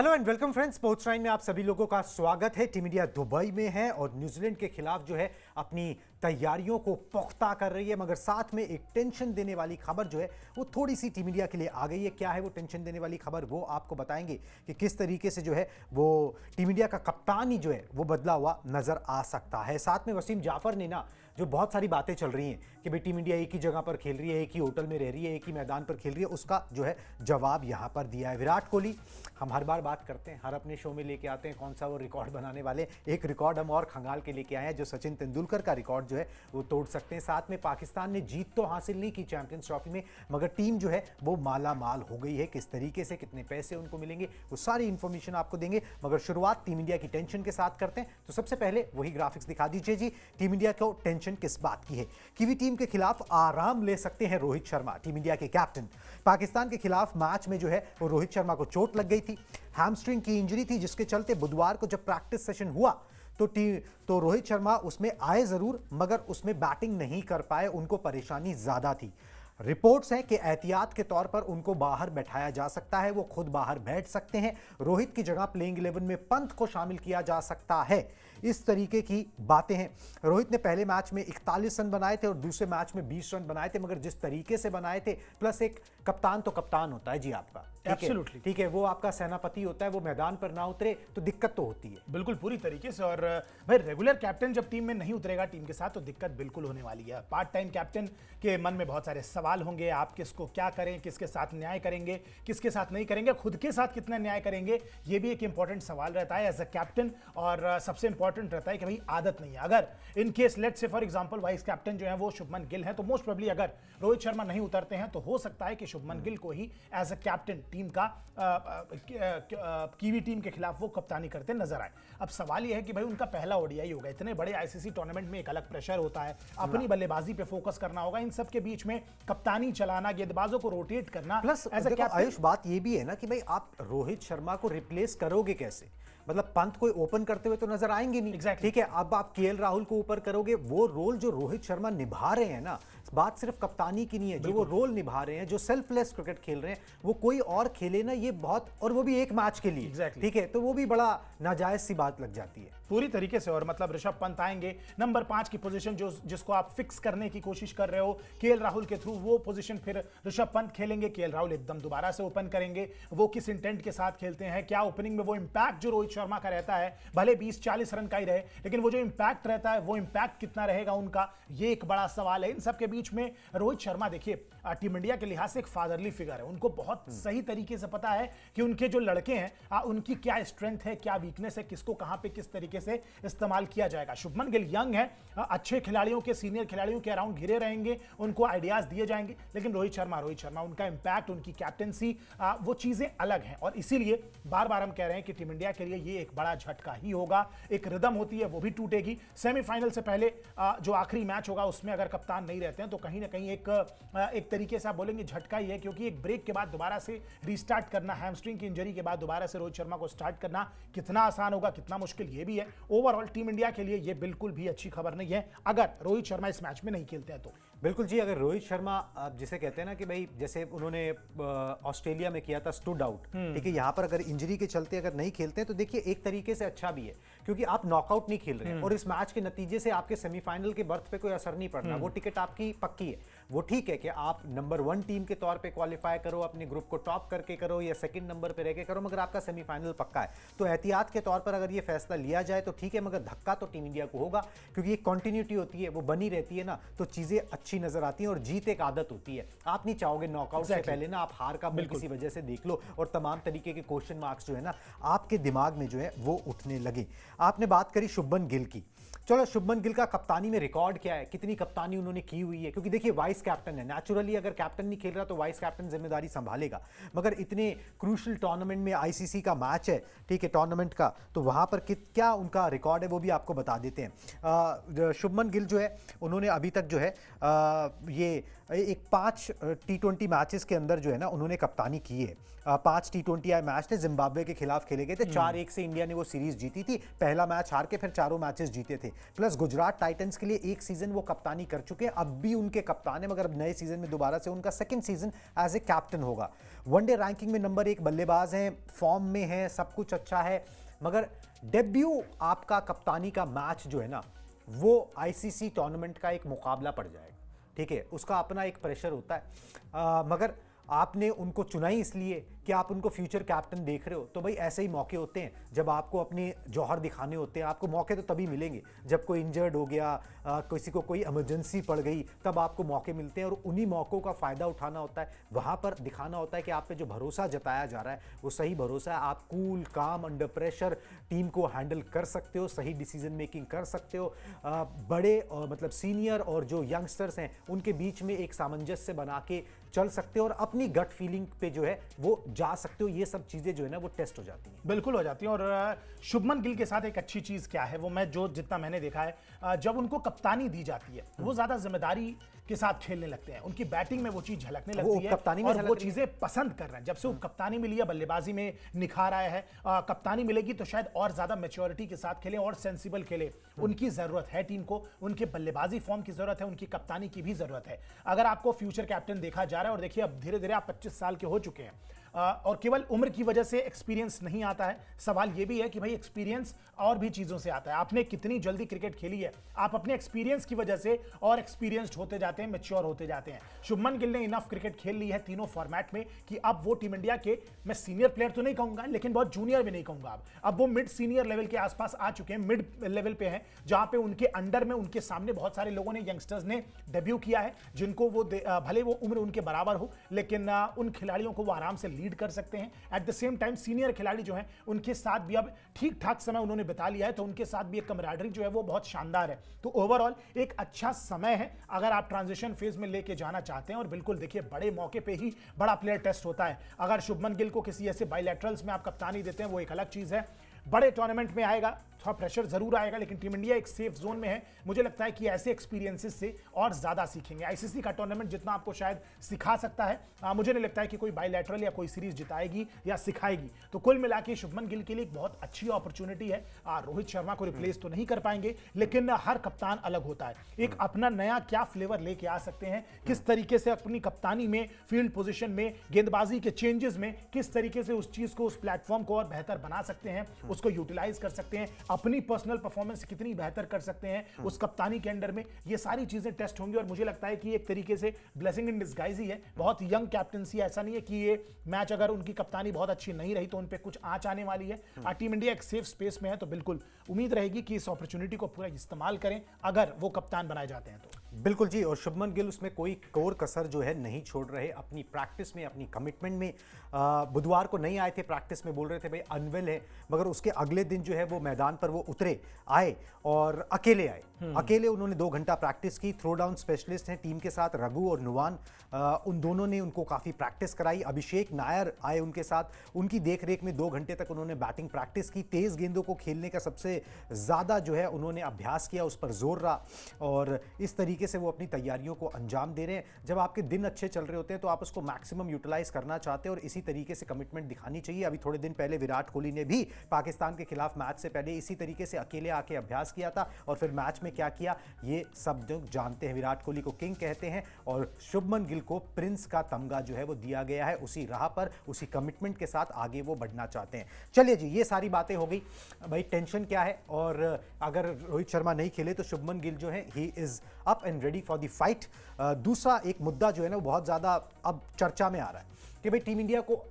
Hello and welcome friends, sports time में आप सभी लोगों का स्वागत है। टीम इंडिया दुबई में है और न्यूजीलैंड के खिलाफ जो है अपनी तैयारियों को पुख्ता कर रही है, मगर साथ में एक टेंशन देने वाली खबर जो है वो थोड़ी सी टीम इंडिया के लिए आ गई है। क्या है वो टेंशन देने वाली खबर, वो आपको बताएंगे कि किस तरीके से जो है वो टीम इंडिया का कप्तान ही जो है वो बदला हुआ नजर आ सकता है। साथ में वसीम जाफर ने ना जो बहुत सारी बातें चल रही हैं कि भाई टीम इंडिया एक ही जगह पर खेल रही है, एक ही होटल में रह रही है, एक ही मैदान पर खेल रही है, उसका जो है जवाब यहाँ पर दिया है विराट कोहली। हम हर बार बात करते हैं, हर अपने शो में लेके आते हैं कौन सा वो रिकॉर्ड बनाने वाले। एक रिकॉर्ड हम और खंगाल के लेके आए हैं जो सचिन तेंदुलकर का रिकॉर्ड जो है वो तोड़ सकते हैं। साथ में पाकिस्तान ने जीत तो हासिल नहीं की चैंपियंस ट्रॉफी में, मगर टीम जो है वो माला माल हो गई है। किस तरीके से, कितने पैसे उनको मिलेंगे, वो सारी इंफॉर्मेशन आपको देंगे। मगर शुरुआत टीम इंडिया की टेंशन के साथ करते हैं, तो सबसे पहले वही ग्राफिक्स दिखा दीजिए जी। टीम इंडिया को टेंशन किस बात की है? कीवी टीम के खिलाफ आराम ले सकते हैं रोहित शर्मा, टीम इंडिया के कैप्टन। पाकिस्तान के खिलाफ मैच में जो है वो रोहित शर्मा को चोट लग गई थी, हैमस्ट्रिंग की इंजरी थी, जिसके चलते बुधवार को जब प्रैक्टिस सेशन हुआ तो रोहित शर्मा उसमें आए जरूर, मगर उसमें बैटिंग नहीं कर पाए, उनको परेशानी ज्यादा थी। रिपोर्ट्स हैं कि एहतियात के तौर पर उनको बाहर बैठाया जा सकता है, वो खुद बाहर बैठ सकते हैं। रोहित की जगह प्लेइंग 11 में पंत को शामिल किया जा सकता है। इस तरीके की बातें हैं। रोहित ने पहले मैच में 41 रन बनाए थे और दूसरे मैच में 20 रन बनाए थे, मगर जिस तरीके से बनाए थे, प्लस एक कप्तान तो कप्तान होता है जी आपका, ठीक है, वो आपका सेनापति होता है, वो मैदान पर ना उतरे तो दिक्कत तो होती है। बिल्कुल पूरी तरीके से। और भाई रेगुलर कैप्टन जब टीम में नहीं उतरेगा टीम के साथ तो दिक्कत बिल्कुल होने वाली है। पार्ट टाइम कैप्टन के मन में बहुत सारे सवाल होंगे, आप किसको क्या करें, किसके साथ न्याय करेंगे, किसके साथ नहीं करेंगे, खुद के साथ कितना न्याय करेंगे, ये भी एक इंपॉर्टेंट सवाल रहता है एज अ कैप्टन। और सबसे इंपॉर्टेंट रहता है कि भाई आदत नहीं है। अगर in case let's say for example vice captain जो है वो शुभमन गिल है, तो मोस्ट प्रोबेबली अगर रोहित शर्मा नहीं उतरते हैं तो हो सकता है कि शुभमन गिल को ही एज अ कैप्टन टीम का कीवी टीम के खिलाफ वो कप्तानी करते नजर आए। अब सवाल यह है कि भाई उनका पहला ओडीआई होगा, इतने बड़े आईसीसी टूर्नामेंट में एक अलग प्रेशर होता है, अपनी बल्लेबाजी पे फोकस करना होगा, इन सब के बीच में कप्तानी चलाना, गेंदबाजों को रोटेट करना। प्लस आयुष बात ये भी है ना कि भाई आप रोहित शर्मा को रिप्लेस करोगे कैसे? मतलब पंत कोई ओपन करते हुए तो नजर आएंगे नहीं। Exactly. ठीक है, अब आप केएल राहुल को ऊपर करोगे, वो रोल जो रोहित शर्मा निभा रहे हैं ना, बात सिर्फ कप्तानी की नहीं है, जो वो रोल निभा रहे हैं, जो सेल्फलेस क्रिकेट खेल रहे हैं, वो कोई और खेले ना, ये बहुत, और वो भी एक मैच के लिए। Exactly. ठीक है, तो वो भी बड़ा नाजायज सी बात लग जाती है पूरी तरीके से। और मतलब ऋषभ पंत आएंगे नंबर 5 की पोजीशन जिसको आप फिक्स करने की कोशिश कर रहे हो केएल राहुल के थ्रू, वो पोजीशन फिर ऋषभ पंत खेलेंगे। केएल राहुल एकदम दोबारा से ओपन करेंगे, वो किस इंटेंट के साथ खेलते हैं, क्या ओपनिंग में वो इंपैक्ट जो रोहित शर्मा का रहता है, भले 20-40 रन का ही रहे, लेकिन वो जो इंपैक्ट रहता है वो इंपैक्ट कितना रहेगा उनका, ये एक बड़ा सवाल है। इन सब के बीच में रोहित शर्मा देखिए टीम इंडिया के लिहाज से एक फादरली फिगर है, उनको बहुत सही तरीके से पता है कि उनके जो लड़के हैं उनकी क्या स्ट्रेंथ है, क्या वीकनेस है, किसको कहां पे किस तरीके से इस्तेमाल किया जाएगा। शुभमन गिल यंग है, अच्छे खिलाड़ियों के, सीनियर खिलाड़ियों के अराउंड घिरे रहेंगे, उनको आइडियाज दिए जाएंगे, लेकिन रोहित शर्मा उनका इंपैक्ट, उनकी कैप्टेंसी, वो चीजें अलग हैं। और इसीलिए बार बार हम कह रहे हैं कि टीम इंडिया के लिए ये एक बड़ा झटका ही होगा। एक रिदम होती है वो भी टूटेगी। सेमीफाइनल से पहले जो आखिरी मैच होगा उसमें अगर कप्तान नहीं रहते हैं तो कहीं ना कहीं एक तरीके से आप बोलेंगे झटका ही है, क्योंकि एक ब्रेक के बाद दोबारा से रीस्टार्ट करना, हैमस्ट्रिंग की इंजरी के बाद दोबारा से रोहित शर्मा को स्टार्ट करना कितना आसान होगा, कितना मुश्किल, ये भी है। ओवरऑल टीम इंडिया के लिए ये बिल्कुल भी अच्छी खबर नहीं है अगर रोहित शर्मा इस मैच में नहीं खेलते हैं तो। बिल्कुल जी, अगर रोहित शर्मा, जिसे कहते हैं ना कि भाई जैसे उन्होंने ऑस्ट्रेलिया में किया था स्टूड आउट, ठीक है, यहाँ पर अगर इंजरी के चलते अगर नहीं खेलते हैं तो देखिए एक तरीके से अच्छा भी है, क्योंकि आप नॉकआउट नहीं खेल रहे हैं और इस मैच के नतीजे से आपके सेमीफाइनल के बर्थ पे कोई असर नहीं पड़ना, वो टिकट आपकी पक्की है। वो ठीक है कि आप नंबर 1 टीम के तौर पे क्वालिफाई करो, अपने ग्रुप को टॉप करके करो या सेकंड नंबर पे रह के करो, मगर आपका सेमीफाइनल पक्का है। तो एहतियात के तौर पर अगर ये फैसला लिया जाए तो ठीक है, मगर धक्का तो टीम इंडिया को होगा, क्योंकि एक कंटिन्यूटी होती है, वो बनी रहती है ना, तो चीजें अच्छी नजर आती हैं। और जीत एक आदत होती है, आप नहीं चाहोगे नॉकआउट से पहले ना आप हार का मुंह किसी वजह से देख लो और तमाम तरीके के क्वेश्चन मार्क्स जो है ना आपके दिमाग में जो है वो उठने लगे। आपने बात करी शुभमन गिल की, चलो शुभमन गिल का कप्तानी में रिकॉर्ड क्या है, कितनी कप्तानी उन्होंने की हुई है, क्योंकि देखिए वाइस कैप्टन है, नेचुरली अगर कैप्टन नहीं खेल रहा तो वाइस कैप्टन जिम्मेदारी संभालेगा, मगर इतने क्रूशल टूर्नामेंट में आईसीसी का मैच है, ठीक है, टूर्नामेंट का, तो वहां पर क्या उनका रिकॉर्ड है वो भी आपको बता देते हैं। शुभमन गिल जो है उन्होंने अभी तक जो है ये एक 5 T20 मैचेस के अंदर जो है ना उन्होंने कप्तानी की है। 5 T20 मैच थे, जिम्बाब्वे के खिलाफ खेले गए थे, 4-1 से इंडिया ने वो सीरीज जीती थी, पहला मैच हार के फिर चारों मैचेस जीते थे। प्लस गुजरात टाइटंस के लिए एक सीजन वो कप्तानी कर चुके हैं, अब भी उनके कप्तान कप्तान है, मगर अब नए सीजन में दोबारा से उनका second season as a captain होगा। वनडे रैंकिंग में नंबर 1 बल्लेबाज हैं, फॉर्म में हैं, सब कुछ अच्छा है, मगर डेब्यू आपका कप्तानी का मैच जो है ना, वो आईसीसी टूर्नामेंट का एक मुकाबला पड़ जाएगा, ठीक है, उसका अपना एक प्रेशर होता है। मगर आपने उनको चुना ही इसलिए कि आप उनको फ्यूचर कैप्टन देख रहे हो, तो भाई ऐसे ही मौके होते हैं जब आपको अपने जौहर दिखाने होते हैं। आपको मौके तो तभी मिलेंगे जब कोई इंजर्ड हो गया, किसी को कोई इमरजेंसी पड़ गई, तब आपको मौके मिलते हैं और उन्हीं मौक़ों का फ़ायदा उठाना होता है। वहाँ पर दिखाना होता है कि आप पे जो भरोसा जताया जा रहा है वो सही भरोसा है, आप कूल काम अंडर प्रेशर टीम को हैंडल कर सकते हो, सही डिसीजन मेकिंग कर सकते हो, बड़े मतलब सीनियर और जो यंगस्टर्स हैं उनके बीच में एक सामंजस्य बना के चल सकते हो और अपनी गट फीलिंग पे जो है वो जा सकते हो। ये सब चीजें जो है ना वो टेस्ट हो जाती हैं, बिल्कुल हो जाती हैं। और शुभमन गिल के साथ एक अच्छी चीज क्या है, वो मैं जो जितना मैंने देखा है, जब उनको कप्तानी दी जाती है वो ज्यादा जिम्मेदारी के साथ खेलने लगते हैं, उनकी बैटिंग में वो चीज झलकने लगती है और वो चीजें पसंद कर रहे हैं। जब से वो कप्तानी मिली है, बल्लेबाजी में निखार आया है, कप्तानी मिलेगी तो शायद और ज्यादा मैच्योरिटी के साथ खेले और सेंसिबल खेले। उनकी जरूरत है टीम को, उनके बल्लेबाजी फॉर्म की जरूरत है, उनकी कप्तानी की भी जरूरत है। अगर आपको फ्यूचर कैप्टन देखा जा रहा है, और देखिए अब धीरे धीरे आप 25 साल के हो चुके हैं, और केवल उम्र की वजह से एक्सपीरियंस नहीं आता है, सवाल यह भी है कि भाई एक्सपीरियंस और भी चीजों से आता है। आपने कितनी जल्दी क्रिकेट खेली है, आप अपने एक्सपीरियंस की वजह से और एक्सपीरियंस्ड होते जाते हैं, मैच्योर होते जाते हैं। शुभमन गिल ने इनफ क्रिकेट खेल ली है तीनों फॉर्मेट में कि अब वो टीम इंडिया के, मैं सीनियर प्लेयर तो नहीं कहूंगा लेकिन बहुत जूनियर भी नहीं कहूंगा, अब वो मिड सीनियर लेवल के आसपास आ चुके हैं, मिड लेवल पे हैं, जहां पे उनके अंडर में उनके सामने बहुत सारे लोगों ने, यंगस्टर्स ने डेब्यू किया है, जिनको वो भले वो उम्र उनके बराबर हो लेकिन उन खिलाड़ियों को वो आराम से लीड कर सकते हैं। At the same time senior खिलाड़ी जो हैं उनके साथ भी अब ठीक ठाक समय उन्होंने बिता लिया है, तो उनके साथ भी एक कमराडरी जो है वो बहुत शानदार है। तो ओवरऑल एक अच्छा समय है अगर आप ट्रांजिशन फेज में लेके जाना चाहते हैं। और बिल्कुल देखिए, बड़े मौके पे ही बड़ा प्लेयर टेस्ट होता है। अगर शुभमन गिल को किसी ऐसे बायलैटरल्स में आप कप्तानी देते हैं वो एक अलग चीज है, बड़े टूर्नामेंट में आएगा थोड़ा प्रेशर जरूर आएगा, लेकिन टीम इंडिया एक सेफ जोन में है। मुझे लगता है कि ऐसे एक्सपीरियंसेस से और ज्यादा सीखेंगे। आईसीसी का टूर्नामेंट जितना आपको शायद सिखा सकता है, मुझे नहीं लगता है कि कोई बायलैटरल या कोई सीरीज जिताएगी या सिखाएगी। तो कुल मिला के शुभमन गिल के लिए एक बहुत अच्छी अपॉर्चुनिटी है। रोहित शर्मा को रिप्लेस तो नहीं कर पाएंगे, लेकिन हर कप्तान अलग होता है, एक अपना नया क्या फ्लेवर लेके आ सकते हैं, किस तरीके से अपनी कप्तानी में, फील्ड पोजीशन में, गेंदबाजी के चेंजेस में किस तरीके से उस चीज को, उस प्लेटफॉर्म को और बेहतर बना सकते हैं, उसको यूटिलाइज कर सकते हैं, अपनी पर्सनल परफॉर्मेंस कितनी बेहतर कर सकते हैं उस कप्तानी के अंडर में। ये सारी चीजें टेस्ट होंगी और मुझे लगता है कि एक तरीके से ब्लेसिंग इन डिस्गाइज ही है। बहुत यंग कैप्टनसी, ऐसा नहीं है कि ये मैच अगर उनकी कप्तानी बहुत अच्छी नहीं रही तो उन पे कुछ आंच आने वाली है। टीम इंडिया एक सेफ स्पेस में है, तो बिल्कुल उम्मीद रहेगी कि इस अपॉर्चुनिटी को पूरा इस्तेमाल करें अगर वो कप्तान बनाए जाते हैं तो। बिल्कुल जी, और शुभमन गिल उसमें कोई कोर कसर जो है नहीं छोड़ रहे, अपनी प्रैक्टिस में, अपनी कमिटमेंट में। बुधवार को नहीं आए थे प्रैक्टिस में, बोल रहे थे भाई अनवेल है, मगर उसके अगले दिन जो है वो मैदान पर वो उतरे, आए और अकेले आए। अकेले उन्होंने 2 घंटा प्रैक्टिस की। थ्रो डाउन स्पेशलिस्ट हैं टीम के साथ रघु और नुवान, उन दोनों ने उनको काफ़ी प्रैक्टिस कराई। अभिषेक नायर आए उनके साथ, उनकी देख रेख में 2 घंटे तक उन्होंने बैटिंग प्रैक्टिस की। तेज़ गेंदों को खेलने का सबसे ज़्यादा जो है उन्होंने अभ्यास किया, उस पर जोर रहा और इस तरीके से वो अपनी तैयारियों को अंजाम दे रहे हैं। जब आपके दिन अच्छे चल रहे होते हैं तो आप उसको मैक्सिमम यूटिलाइज करना चाहते हैं और इसी तरीके से कमिटमेंट दिखानी चाहिए। अभी थोड़े दिन पहले विराट कोहली ने भी पाकिस्तान के खिलाफ मैच से पहले इसी तरीके से अकेले आके अभ्यास किया था और फिर मैच में क्या किया ये सब लोग जानते हैं। विराट कोहली को किंग कहते हैं और शुभमन गिल को प्रिंस का तमगा जो है वो दिया गया है। उसी राह पर, उसी कमिटमेंट के साथ आगे वो बढ़ना चाहते हैं। चलिए जी, ये सारी बातें हो गई। भाई टेंशन क्या है, और अगर रोहित शर्मा नहीं खेले तो शुभमन गिल जो है he is up and ready for the fight. दूसरा एक मुद्दा जो है ना वो बहुत ज़्यादा अब चर्चा में आ रहा है कि भाई टीम इंडिया को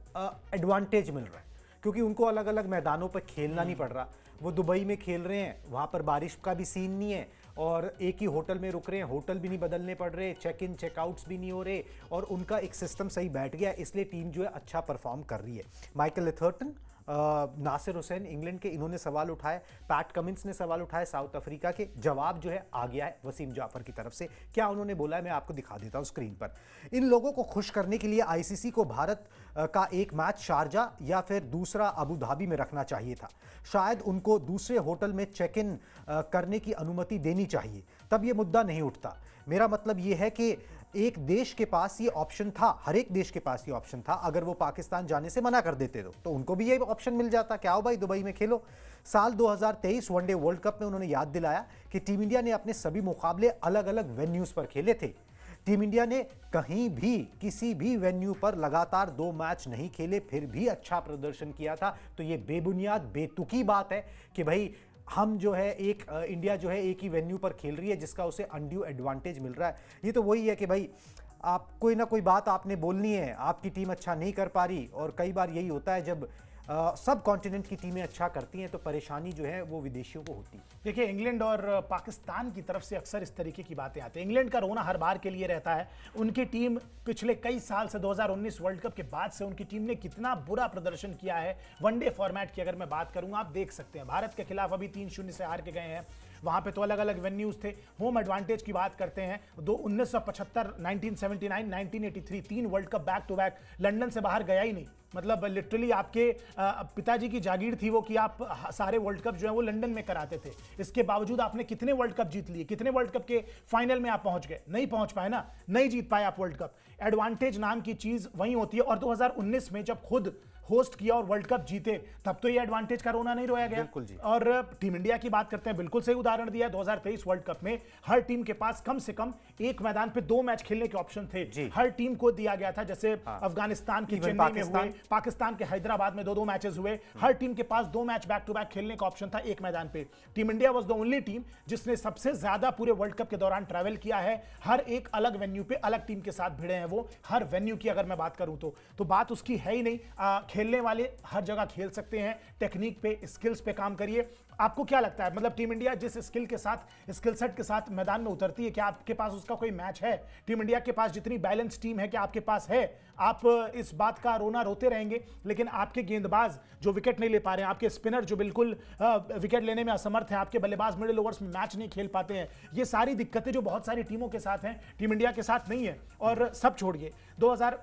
एडवांटेज मिल रहा है क्योंकि उनको अलग अलग मैदानों पर खेलना नहीं पड़ रहा। वो दुबई में खेल रहे हैं, वहाँ पर बारिश का भी सीन नहीं है और एक ही होटल में रुक रहे हैं, होटल भी नहीं बदलने पड़ रहे, चेक इन चेकआउट्स भी नहीं हो रहे और उनका एक सिस्टम सही बैठ गया, इसलिए टीम जो है अच्छा परफॉर्म कर रही है। Michael Atherton, Nasser Hussain England के, इन्होंने सवाल उठाए, पैट कमिंस ने सवाल उठाए साउथ अफ्रीका के, जवाब जो है आ गया है वसीम जाफर की तरफ से। क्या उन्होंने बोला है मैं आपको दिखा देता हूं स्क्रीन पर। इन लोगों को खुश करने के लिए आईसीसी को भारत का एक मैच शारजा या फिर दूसरा अबू धाबी में रखना चाहिए था। शायद उनको दूसरे होटल में चेक इन करने की अनुमति देनी चाहिए, तब ये मुद्दा नहीं उठता। मेरा मतलब ये है कि एक देश के पास ये ऑप्शन था, हर एक देश के पास ये ऑप्शन था। अगर वो पाकिस्तान जाने से मना कर देते तो उनको भी ये ऑप्शन मिल जाता, क्या हो भाई दुबई में खेलो। साल 2023 वनडे वर्ल्ड कप में उन्होंने याद दिलाया कि टीम इंडिया ने अपने सभी मुकाबले अलग अलग वेन्यूज पर खेले थे। टीम इंडिया ने कहीं भी किसी भी वेन्यू पर लगातार 2 मैच नहीं खेले, फिर भी अच्छा प्रदर्शन किया था। तो ये बेबुनियाद बेतुकी बात है कि भाई हम जो है इंडिया जो है एक ही वेन्यू पर खेल रही है जिसका उसे अनड्यू एडवांटेज मिल रहा है। ये तो वही है कि भाई आप कोई ना कोई बात आपने बोलनी है, आपकी टीम अच्छा नहीं कर पा रही, और कई बार यही होता है जब सब कॉन्टिनेंट की टीमें अच्छा करती हैं तो परेशानी जो है वो विदेशियों को होती है। देखिए, इंग्लैंड और पाकिस्तान की तरफ से अक्सर इस तरीके की बातें आती हैं। इंग्लैंड का रोना हर बार के लिए रहता है। उनकी टीम पिछले कई साल से 2019 वर्ल्ड कप के बाद से उनकी टीम ने कितना बुरा प्रदर्शन किया है। वनडे फॉर्मेट की अगर मैं बात करूंगा, आप देख सकते हैं भारत के खिलाफ अभी 3-0 से हार के गए हैं। वहां पे तो अलग अलग वेन्यूज थे। होम एडवांटेज की बात करते हैं, 1975, 1979, 1983 3 world cup back to back, London से बाहर गया ही नहीं। मतलब लिटरली आपके पिताजी की जागीर थी वो कि आप सारे वर्ल्ड कप जो है वो लंदन में कराते थे। इसके बावजूद आपने कितने वर्ल्ड कप जीत लिए, कितने वर्ल्ड कप के फाइनल में आप पहुंच गए? नहीं पहुंच पाए ना, नहीं जीत पाए आप वर्ल्ड कप। एडवांटेज नाम की चीज वही होती है। और 2019 में जब खुद होस्ट किया और वर्ल्ड कप जीते, तब तो ये एडवांटेज का रोना नहीं रोया गया। बिल्कुल जी। और टीम इंडिया की बात करते हैं, बिल्कुल सही उदाहरण दिया। 2023 वर्ल्ड कप में हर टीम के पास कम से कम एक मैदान पे 2 मैच खेलने के ऑप्शन थे। हर टीम को दिया गया था। जैसे अफगानिस्तान की चेन्नई में हुए, पाकिस्तान के हैदराबाद में 2-2 मैचेस हुए। हर टीम के पास 2 मैच बैक टू बैक खेलने का ऑप्शन था एक मैदान पे। Team India was the only team जिसने सबसे ज्यादा पूरे वर्ल्ड कप के दौरान ट्रैवल किया है। हर एक अलग वेन्यू पे अलग टीम के साथ भिड़े हैं वो। हर वेन्यू की अगर मैं बात करूं तो बात उसकी है ही नहीं। खेलने वाले हर जगह खेल सकते हैं। टेक्निक पे, स्किल्स पे काम करिए। आपको क्या लगता है, मतलब टीम इंडिया जिस स्किल के साथ, स्किल सेट के साथ मैदान में उतरती है, क्या आपके पास उसका कोई मैच है? टीम इंडिया के पास जितनी बैलेंस टीम है, क्या आपके पास है? आप इस बात का रोना रोते रहेंगे, लेकिन आपके गेंदबाज जो विकेट नहीं ले पा रहे हैं, आपके स्पिनर जो बिल्कुल विकेट लेने में असमर्थ हैं, आपके बल्लेबाज मिडिल ओवर्स में मैच नहीं खेल पाते हैं। ये सारी दिक्कतें जो बहुत सारी टीमों के साथ हैं, टीम इंडिया के साथ नहीं है। और सब छोड़िए, 2000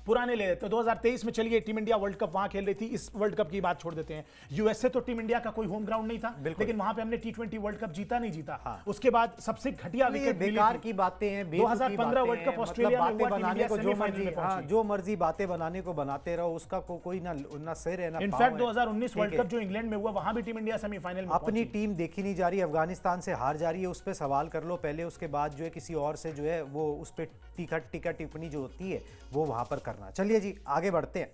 पुराने ले लेते हैं, 2023 में चलिए टीम इंडिया वर्ल्ड कप वहां खेल रही थी। इस वर्ल्ड कप की बात छोड़ देते हैं। यूएसए तो टीम इंडिया का कोई होम ग्राउंड नहीं था, लेकिन वहां पे हमने T20 वर्ल्ड कप जीता नहीं जीता। हाँ। उसके बाद सबसे घटिया विकेट बेकार की बातें हैं, 2015 वर्ल्ड कप ऑस्ट्रेलिया में हुआ, बनाने को जो मर्जी बातें बनाने को बनाते रहो, उसका कोई ना सिर है ना। इनफैक्ट 2019 वर्ल्ड कप जो इंग्लैंड में हुआ, वहां भी टीम इंडिया सेमीफाइनल में अपनी टीम देखी नहीं जा रही, अफगानिस्तान से हार जा रही है, उस पर सवाल कर लो पहले, उसके बाद जो है किसी और से जो है वो उस पर टीका टिप्पणी जो होती है वो वहां पर करना। चलिए जी आगे बढ़ते हैं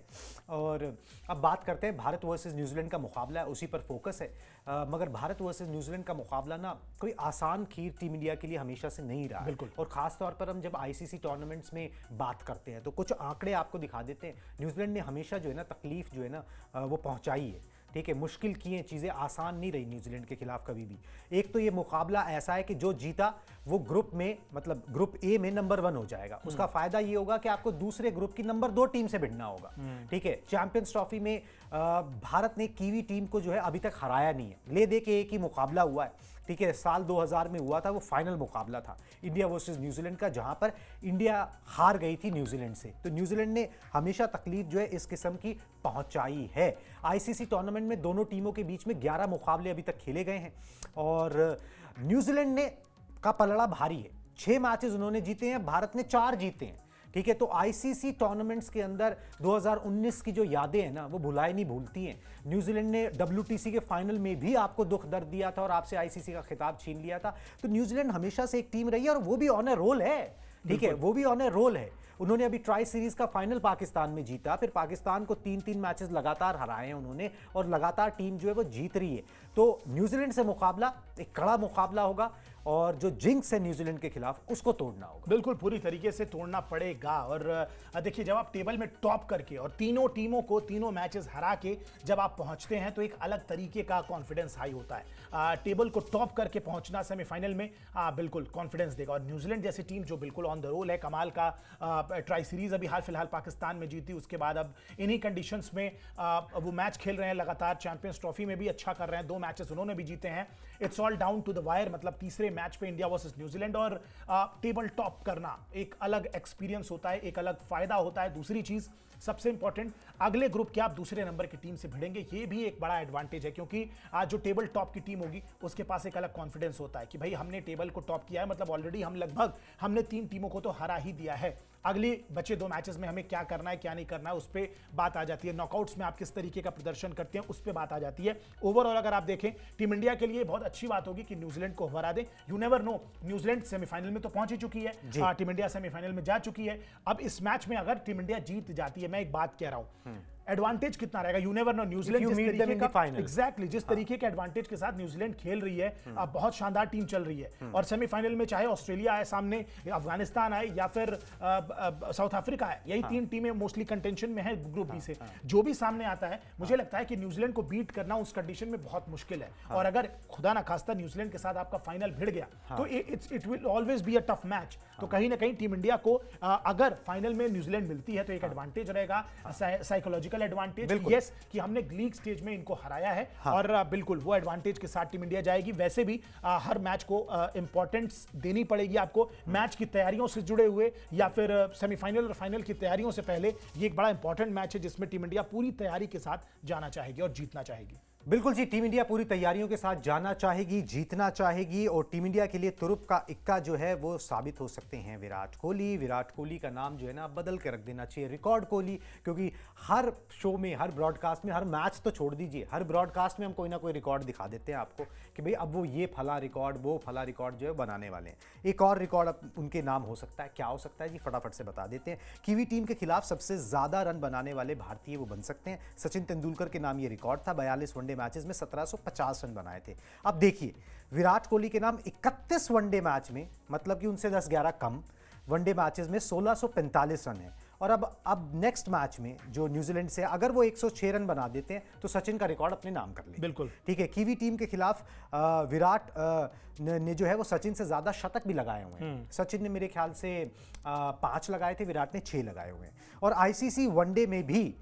और अब बात करते हैं भारत वर्सेस न्यूजीलैंड का मुकाबला है, उसी पर फोकस है। मगर भारत वर्सेस न्यूजीलैंड का मुकाबला ना कोई आसान खीर टीम इंडिया के लिए हमेशा से नहीं रहा। बिल्कुल। और खास तौर पर हम जब आईसीसी टूर्नामेंट्स में बात करते हैं तो कुछ आंकड़े आपको दिखा देते हैं। न्यूजीलैंड ने हमेशा जो है ना तकलीफ जो है ना वो पहुंचाई है, ठीक है, मुश्किल की हैं चीज़ें, आसान नहीं रही न्यूजीलैंड के खिलाफ कभी भी। एक तो ये मुकाबला ऐसा है कि जो जीता वो ग्रुप में, मतलब ग्रुप ए में नंबर 1 हो जाएगा। उसका फायदा ये होगा कि आपको दूसरे ग्रुप की नंबर 2 टीम से भिड़ना होगा, ठीक है। चैंपियंस ट्रॉफी में भारत ने कीवी टीम को जो है अभी तक हराया नहीं है, ले दे के एक ही मुकाबला हुआ है, ठीक है। साल 2000 में हुआ था, वो फाइनल मुकाबला था इंडिया वर्सेस न्यूजीलैंड का, जहां पर इंडिया हार गई थी न्यूजीलैंड से। तो न्यूजीलैंड ने हमेशा तकलीफ जो है इस किस्म की पहुंचाई है। आईसीसी टूर्नामेंट में दोनों टीमों के बीच में 11 मुकाबले अभी तक खेले गए हैं और न्यूजीलैंड ने का पलड़ा भारी है। 6 मैचेस उन्होंने जीते हैं, भारत ने 4 जीते हैं, ठीक है। तो आईसीसी टूर्नामेंट्स के अंदर 2019 की जो यादें हैं ना वो भुलाई नहीं भूलती हैं। न्यूजीलैंड ने WTC के फाइनल में भी आपको दुख दर्द दिया था और आपसे आईसीसी का खिताब छीन लिया था। तो न्यूजीलैंड हमेशा से एक टीम रही है और वो भी ऑन ए रोल है, ठीक है, वो भी ऑन ए रोल है। उन्होंने अभी ट्राई सीरीज का फाइनल पाकिस्तान में जीता, फिर पाकिस्तान को 3-3 मैचेस लगातार हराए हैं उन्होंने और लगातार टीम जो है वो जीत रही है। तो न्यूजीलैंड से मुकाबला एक कड़ा मुकाबला होगा और जो जिंक्स है न्यूजीलैंड के खिलाफ उसको तोड़ना होगा। बिल्कुल पूरी तरीके से तोड़ना पड़ेगा। और देखिए, जब आप टेबल में टॉप करके और तीनों टीमों को तीनों मैचेस हरा के जब आप पहुंचते हैं तो एक अलग तरीके का कॉन्फिडेंस हाई होता है। टेबल को टॉप करके पहुंचना सेमीफाइनल में बिल्कुल कॉन्फिडेंस देगा। और न्यूजीलैंड जैसी टीम जो बिल्कुल ऑन द रोल है, कमाल का ट्राई सीरीज अभी हाल फिलहाल पाकिस्तान में जीती, उसके बाद अब इन्हीं कंडीशंस में वो मैच खेल रहे हैं लगातार। चैंपियंस ट्रॉफी में भी अच्छा कर रहे हैं, 2 मैचेस उन्होंने भी जीते हैं। It's all down to the wire, मतलब तीसरे मैच पे इंडिया वर्सेस न्यूजीलैंड और टेबल टॉप करना एक अलग एक्सपीरियंस होता है, एक अलग फायदा होता है। दूसरी चीज सबसे इंपॉर्टेंट, अगले ग्रुप के आप दूसरे नंबर की टीम से भिड़ेंगे, ये भी एक बड़ा एडवांटेज है, क्योंकि आज जो टेबल टॉप की टीम होगी उसके पास एक अलग कॉन्फिडेंस होता है कि भाई हमने टेबल को टॉप किया है, मतलब ऑलरेडी हमने 3 टीमों को तो हरा ही दिया है। अगली बचे 2 मैचेस में हमें क्या करना है क्या नहीं करना है उस पर बात आ जाती है। नॉकआउट्स में आप किस तरीके का प्रदर्शन करते हैं उस पर बात आ जाती है। ओवरऑल अगर आप देखें टीम इंडिया के लिए बहुत अच्छी बात होगी कि न्यूजीलैंड को हरा दे। You never know, New Zealand semifinal में तो पहुंच ही चुकी है, टीम इंडिया सेमीफाइनल में जा चुकी है। अब इस मैच में अगर टीम इंडिया जीत जाती है, मैं एक बात कह रहा हूं, एडवांटेज कितना रहेगा यू नेवर नो। न्यूजीलैंड जिस तरीके का एग्जैक्टली जिस तरीके के एडवांटेज के साथ न्यूजीलैंड खेल रही है, अब बहुत शानदार टीम चल रही है और सेमीफाइनल में चाहे ऑस्ट्रेलिया आए सामने, अफगानिस्तान आए या फिर साउथ अफ्रीका आए, यही 3 टीमें मोस्टली कंटेंशन में है ग्रुप बी से। जो भी सामने आता है मुझे लगता है कि न्यूजीलैंड को बीट करना उस कंडीशन में बहुत मुश्किल है। और अगर खुदा ना खास्ता न्यूजीलैंड के साथ आपका फाइनल भिड़ गया तो it will always be a tough match. तो कहीं ना कहीं टीम इंडिया को अगर फाइनल में न्यूजीलैंड मिलती है तो एक एडवांटेज रहेगा, साइकोलॉजिकल एडवांटेज कि हमने लीग स्टेज में इनको हराया है। और बिल्कुल वो एडवांटेज के साथ टीम इंडिया जाएगी। वैसे भी हर मैच को इंपॉर्टेंस देनी पड़ेगी आपको, मैच की तैयारियों से जुड़े हुए या फिर सेमीफाइनल और फाइनल की तैयारियों से पहले ये एक बड़ा इंपॉर्टेंट मैच है जिसमें टीम इंडिया पूरी तैयारी के साथ जाना चाहेगी और जीतना चाहेगी। बिल्कुल जी, टीम इंडिया पूरी तैयारियों के साथ जाना चाहेगी, जीतना चाहेगी और टीम इंडिया के लिए तुरुप का इक्का जो है वो साबित हो सकते हैं विराट कोहली। विराट कोहली का नाम जो है ना बदल के रख देना चाहिए रिकॉर्ड कोहली, क्योंकि हर शो में, हर ब्रॉडकास्ट में, हर मैच तो छोड़ दीजिए, हर ब्रॉडकास्ट में हम कोई ना कोई रिकॉर्ड दिखा देते हैं आपको कि भाई अब वो ये फला रिकॉर्ड, वो फला रिकॉर्ड जो है बनाने वाले हैं। एक और रिकॉर्ड अब उनके नाम हो सकता है, क्या हो सकता है जी, फटाफट से बता देते हैं। कीवी टीम के खिलाफ सबसे ज्यादा रन बनाने वाले भारतीय वो बन सकते हैं। सचिन तेंदुलकर के नाम ये रिकॉर्ड था, 42 वनडे मैचेस में 1750 रन बनाए थे। अब देखिए विराट कोहली के नाम 31 वनडे मैच में, मतलब कि उनसे 10-11 कम वनडे मैचेस में 1645 रन है। और अब नेक्स्ट मैच में जो न्यूजीलैंड से अगर वो 106 रन बना देते हैं तो सचिन का रिकॉर्ड अपने नाम कर लेंगे। बिल्कुल ठीक है। कीवी टीम के खिलाफ विराट ने जो है वो सचिन से ज्यादा शतक भी लगाए हुए हैं। सचिन ने मेरे ख्याल से 5 लगाए थे, विराट ने 6 लगाए हुए हैं। और आईसीसी वनडे में भी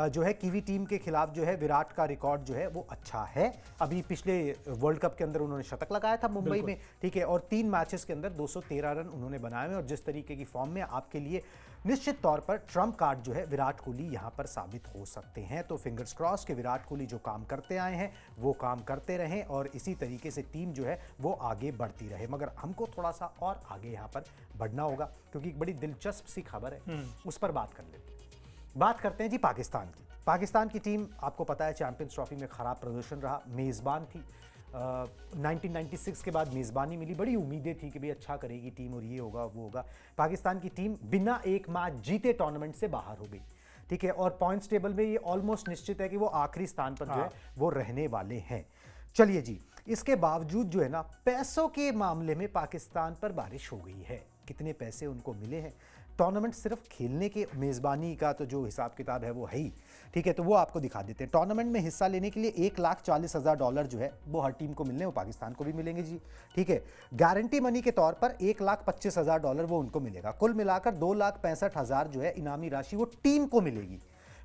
जो है कीवी टीम के खिलाफ जो है विराट का रिकॉर्ड जो है वो अच्छा है। अभी पिछले वर्ल्ड कप के अंदर उन्होंने शतक लगाया था मुंबई में, ठीक है, और 3 मैचेस के अंदर 213 रन उन्होंने बनाए हैं। और जिस तरीके की फॉर्म में आपके लिए निश्चित तौर पर ट्रम्प कार्ड जो है विराट कोहली यहां पर साबित हो सकते हैं। तो फिंगर्स क्रॉस के विराट कोहली जो काम करते आए हैं वो काम करते रहें और इसी तरीके से टीम जो है वो आगे बढ़ती रहे। मगर हमको थोड़ा सा और आगे यहां पर बढ़ना होगा क्योंकि एक बड़ी दिलचस्प सी खबर है, उस पर बात कर लेते हैं। बात करते हैं जी पाकिस्तान की। पाकिस्तान की टीम आपको पता है चैंपियंस ट्रॉफी में खराब प्रदर्शन रहा, मेज़बान थी। 1996 के बाद मेज़बानी मिली, बड़ी उम्मीदें थी कि भाई अच्छा करेगी टीम और ये होगा वो होगा। पाकिस्तान की टीम बिना एक मैच जीते टूर्नामेंट से बाहर हो गई, ठीक है, और पॉइंट्स टेबल में ये ऑलमोस्ट निश्चित है कि वो आखिरी स्थान पर जो है वो रहने वाले हैं। चलिए जी, इसके बावजूद जो है ना पैसों के मामले में पाकिस्तान पर बारिश हो गई है। कितने पैसे उनको मिले हैं? टूर्नामेंट सिर्फ खेलने के, मेज़बानी का तो जो हिसाब किताब है वो है ही, ठीक है, तो वो आपको दिखा देते हैं। टूर्नामेंट में हिस्सा लेने के लिए $1,40,000 जो है वो हर टीम को मिलने, वो पाकिस्तान को भी मिलेंगे जी, ठीक है। गारंटी मनी के तौर पर $1,25,000 वो उनको मिलेगा। कुल मिलाकर $2,65,000 जो है इनामी राशि वो टीम को मिलेगी।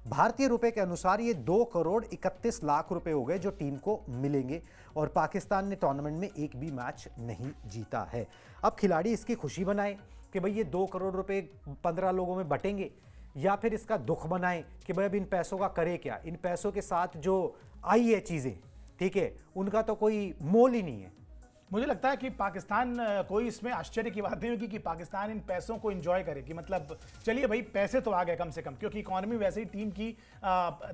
भारतीय रुपए के अनुसार ये 2,31,00,000 रुपए हो गए जो टीम को मिलेंगे। और पाकिस्तान ने टूर्नामेंट में एक भी मैच नहीं जीता है। अब खिलाड़ी इसकी खुशी बनाएं कि भाई ये 2 करोड़ रुपए 15 लोगों में बटेंगे, या फिर इसका दुख बनाएं कि भाई अब इन पैसों का करे क्या। इन पैसों के साथ जो आई है चीजें, ठीक है, उनका तो कोई मोल ही नहीं है। मुझे लगता है कि पाकिस्तान, कोई इसमें आश्चर्य की बात नहीं होगी कि पाकिस्तान इन पैसों को एंजॉय करे कि मतलब चलिए भाई पैसे तो आ गए कम से कम, क्योंकि इकोनॉमी वैसे ही टीम की,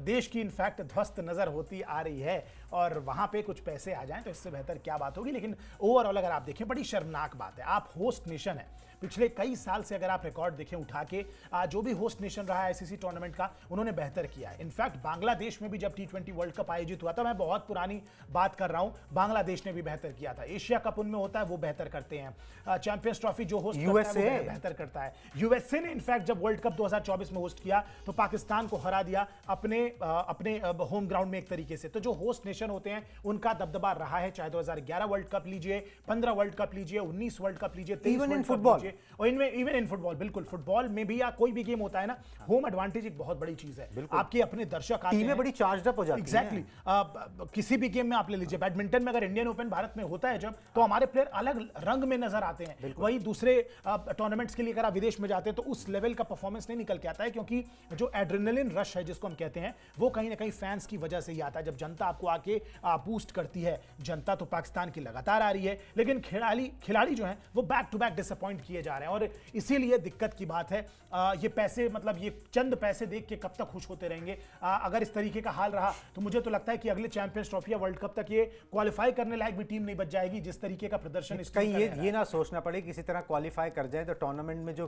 देश की इनफैक्ट ध्वस्त नजर होती आ रही है और वहां पे कुछ पैसे आ जाएं तो इससे बेहतर क्या बात होगी। लेकिन ओवरऑल अगर आप देखें बड़ी शर्मनाक बात है, आप होस्ट नेशन है, पिछले कई साल से अगर आप रिकॉर्ड देखें उठा के, जो भी होस्ट नेशन रहा है आईसीसी टूर्नामेंट का, उन्होंने बेहतर किया है। इनफैक्ट बांग्लादेश में भी जब T20 वर्ल्ड कप आयोजित हुआ था, मैं बहुत पुरानी बात कर रहा हूं, बांग्लादेश ने भी बेहतर किया था। एशिया कप उनमें होता है वो बेहतर करते हैं। चैंपियंस ट्रॉफी जो होस्ट करता है वो बेहतर करता है। यूएसए ने इनफैक्ट जब वर्ल्ड कप 2024 में होस्ट किया तो पाकिस्तान को हरा दिया अपने होम ग्राउंड में एक तरीके से। तो जो होस्ट नेशन होते हैं उनका दबदबा रहा है, चाहे 2011 वर्ल्ड कप लीजिए, 15 वर्ल्ड कप लीजिए, 19 वर्ल्ड कप लीजिए, 23 वर्ल्ड कप लीजिए, और इवन इन फुटबॉल, बिल्कुल फुटबॉल में भी या कोई भी गेम होता है ना, होम एडवांटेज एक बहुत बड़ी चीज है। आपके अपने दर्शक आते हैं, टीमें बड़ी चार्ज्ड अप हो जाती हैं। एग्जैक्टली। किसी भी गेम में आप ले लीजिए, बैडमिंटन में अगर इंडियन ओपन भारत में होता है जब, तो हमारे प्लेयर अलग रंग में नजर आते हैं। वही दूसरे टूर्नामेंट्स के लिए अगर आप विदेश में जाते हैं तो उस लेवल का परफॉर्मेंस नहीं निकल के आता है, क्योंकि जो एड्रेनलिन रश है जिसको हम कहते हैं वो कहीं ना कहीं फैंस की वजह से ही आता है। जब जनता आपको आके बूस्ट करती है, जनता तो पाकिस्तान की लगातार आ रही है, लेकिन खिलाड़ी जो हैं वो बैक टू बैक डिसअपॉइंट किए जा रहे हैं, और इसीलिए दिक्कत की बात है। ये पैसे, मतलब ये चंद पैसे देख के कब तक खुश होते रहेंगे? अगर इस तरीके का हाल रहा तो मुझे तो लगता है कि अगले चैंपियंस ट्रॉफी या वर्ल्ड कप तक ये क्वालिफाई करने लायक भी टीम नहीं बच जाएगी, जिस तरीके का प्रदर्शन इस कहीं ये ना सोचना पड़े किसी तरह क्वालिफाई कर जाए तो टूर्नामेंट में जो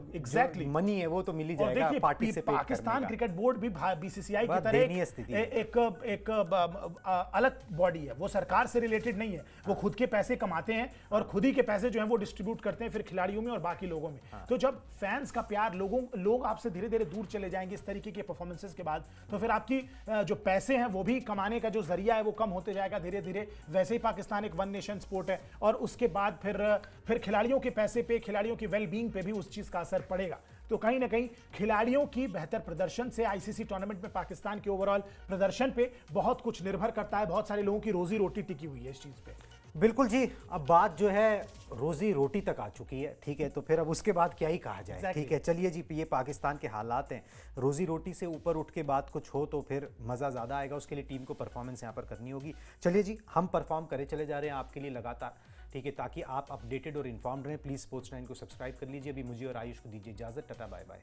मनी है वो तो मिल ही जाएगा। पाकिस्तान क्रिकेट बोर्ड भी बीसीसीआई की तरह एक अलग बॉडी है, वो सरकार से रिलेटेड नहीं है। वो खुद के पैसे कमाते हैं और खुद ही के पैसे जो हैं वो डिस्ट्रीब्यूट करते हैं फिर खिलाड़ियों में और बाकी लोगों में। तो जब फैंस का प्यार, लोग आपसे धीरे धीरे दूर चले जाएंगे इस तरीके के परफॉर्मेंसेस के बाद, तो फिर आपकी जो पैसे हैं वो भी कमाने का जो जरिया है वो कम होते जाएगा धीरे धीरे। वैसे ही पाकिस्तान एक वन नेशन स्पोर्ट है, और उसके बाद फिर खिलाड़ियों के पैसे पे, खिलाड़ियों की वेलबींग पे भी उस चीज का असर पड़ेगा। तो कहीं ना कहीं खिलाड़ियों की बेहतर प्रदर्शन से आईसीसी टूर्नामेंट में पाकिस्तान के ओवरऑल प्रदर्शन पे बहुत कुछ निर्भर करता है। बहुत सारे लोगों की रोजी रोटी टिकी हुई है इस चीज पे। बिल्कुल जी, अब बात जो है रोजी रोटी तक आ चुकी है, ठीक है, तो फिर अब उसके बाद क्या ही कहा जाए। ठीक है, चलिए जी, ये पाकिस्तान के हालात हैं। रोजी रोटी से ऊपर उठ के बात कुछ हो तो फिर मज़ा ज़्यादा आएगा, उसके लिए टीम को परफॉर्मेंस यहाँ पर करनी होगी। चलिए जी, हम परफॉर्म करे चले जा रहे हैं आपके लिए लगातार, ठीक है, ताकि आप अपडेटेड और इन्फॉर्म्ड रहें। प्लीज़ स्पोर्ट्स 9 को सब्सक्राइब कर लीजिए। अभी मुझे और आयुष को दीजिए इजाज़त। Tata bye bye.